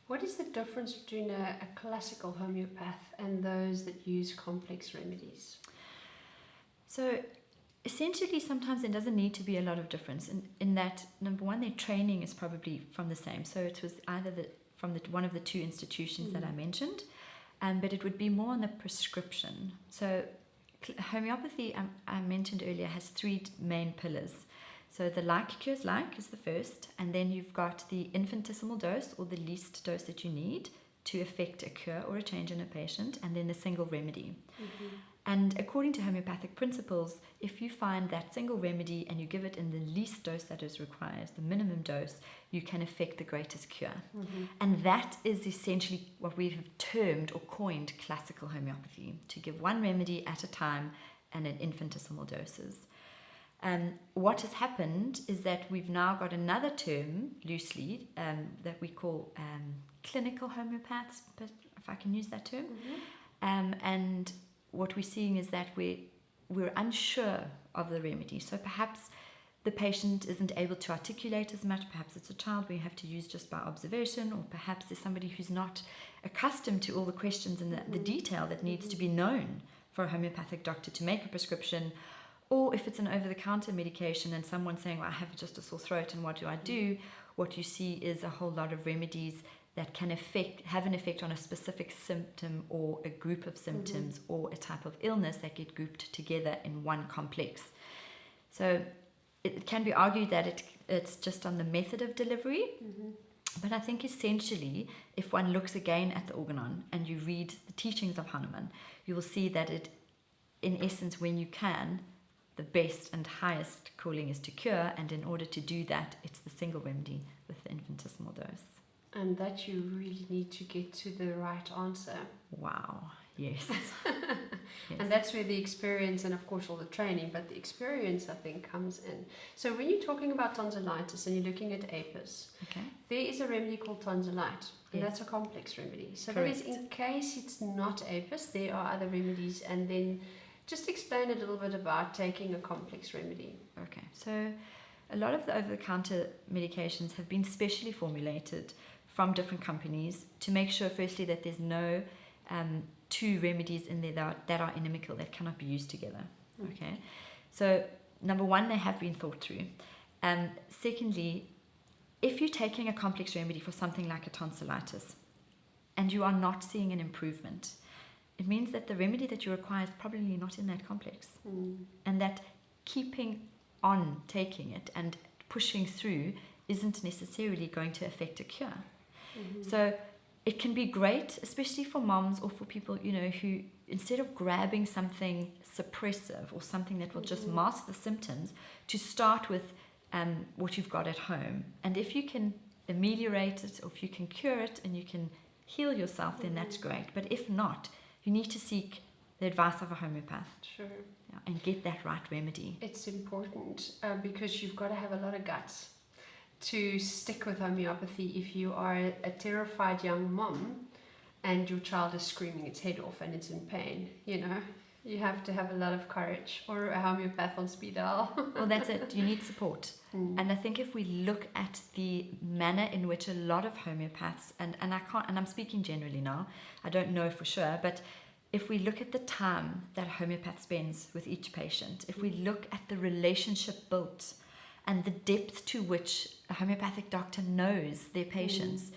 What is the difference between a classical homeopath and those that use complex remedies? So essentially, sometimes there doesn't need to be a lot of difference in that, number one, their training is probably from the same. So it was either from one of the two institutions that I mentioned, but it would be more on the prescription. So homeopathy, I mentioned earlier, has three main pillars. So the like cures like is the first, and then you've got the infinitesimal dose, or the least dose that you need to effect a cure or a change in a patient, and then the single remedy. And according to homeopathic principles, if you find that single remedy and you give it in the least dose that is required, the minimum dose, you can effect the greatest cure. And that is essentially what we have termed or coined classical homeopathy, to give one remedy at a time and in infinitesimal doses. What has happened is that we've now got another term, loosely, that we call clinical homeopaths, if I can use that term. And what we're seeing is that we're unsure of the remedy. So perhaps the patient isn't able to articulate as much. Perhaps it's a child we have to use just by observation, or perhaps there's somebody who's not accustomed to all the questions and the detail that needs to be known for a homeopathic doctor to make a prescription. Or if it's an over-the-counter medication and someone's saying, well, I have just a sore throat and what do I do? What you see is a whole lot of remedies that can have an effect on a specific symptom or a group of symptoms or a type of illness that get grouped together in one complex. So it can be argued that it's just on the method of delivery, but I think essentially, if one looks again at the organon and you read the teachings of Hanuman, you will see that it, in essence, when you can, the best and highest calling is to cure, and in order to do that, it's the single remedy with the infinitesimal dose. And that you really need to get to the right answer. Wow, yes. Yes. And that's where the experience and, of course, all the training, but the experience, I think, comes in. So when you're talking about tonsillitis and you're looking at apis, there is a remedy called tonsilite, and that's a complex remedy. So that is in case it's not apis, there are other remedies, and then just explain a little bit about taking a complex remedy. Okay, so a lot of the over-the-counter medications have been specially formulated from different companies to make sure, firstly, that there's no two remedies in there that are inimical, that cannot be used together. Okay, so number one, they have been thought through. Secondly, if you're taking a complex remedy for something like a tonsillitis and you are not seeing an improvement, it means that the remedy that you require is probably not in that complex. And that keeping on taking it and pushing through isn't necessarily going to affect a cure. So it can be great, especially for moms or for people, who, instead of grabbing something suppressive or something that will just mask the symptoms, to start with what you've got at home. And if you can ameliorate it, or if you can cure it and you can heal yourself, then that's great. But if not, you need to seek the advice of a homeopath. And get that right remedy. It's important because you've got to have a lot of guts to stick with homeopathy if you are a terrified young mom and your child is screaming its head off and it's in pain. You have to have a lot of courage, or a homeopath on speed dial. Well, that's it. You need support. And I think if we look at the manner in which a lot of homeopaths, and I'm speaking generally now, I don't know for sure, but if we look at the time that a homeopath spends with each patient, if we look at the relationship built and the depth to which a homeopathic doctor knows their patients,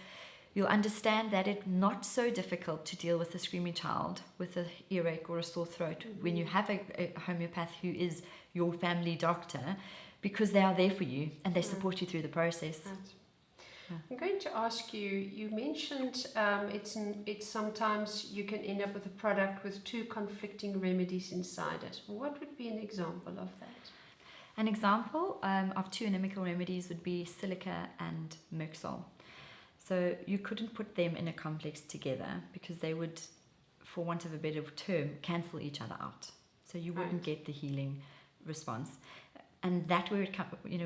you'll understand that it's not so difficult to deal with a screaming child with an earache or a sore throat when you have a homeopath who is your family doctor, because they are there for you and they support you through the process. I'm going to ask you, you mentioned it's sometimes you can end up with a product with two conflicting remedies inside it. What would be an example of that? An example of two inimical remedies would be silica and Merxol. So you couldn't put them in a complex together because they would, for want of a better term, cancel each other out. So you wouldn't get the healing response. And that where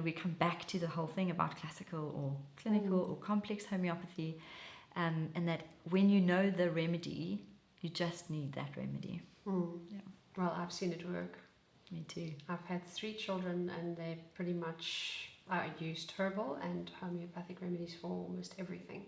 we come back to the whole thing about classical or clinical or complex homeopathy, and that when you know the remedy, You just need that remedy. Yeah. Well, I've seen it work. Me too. I've had 3 children and they pretty much used herbal and homeopathic remedies for almost everything.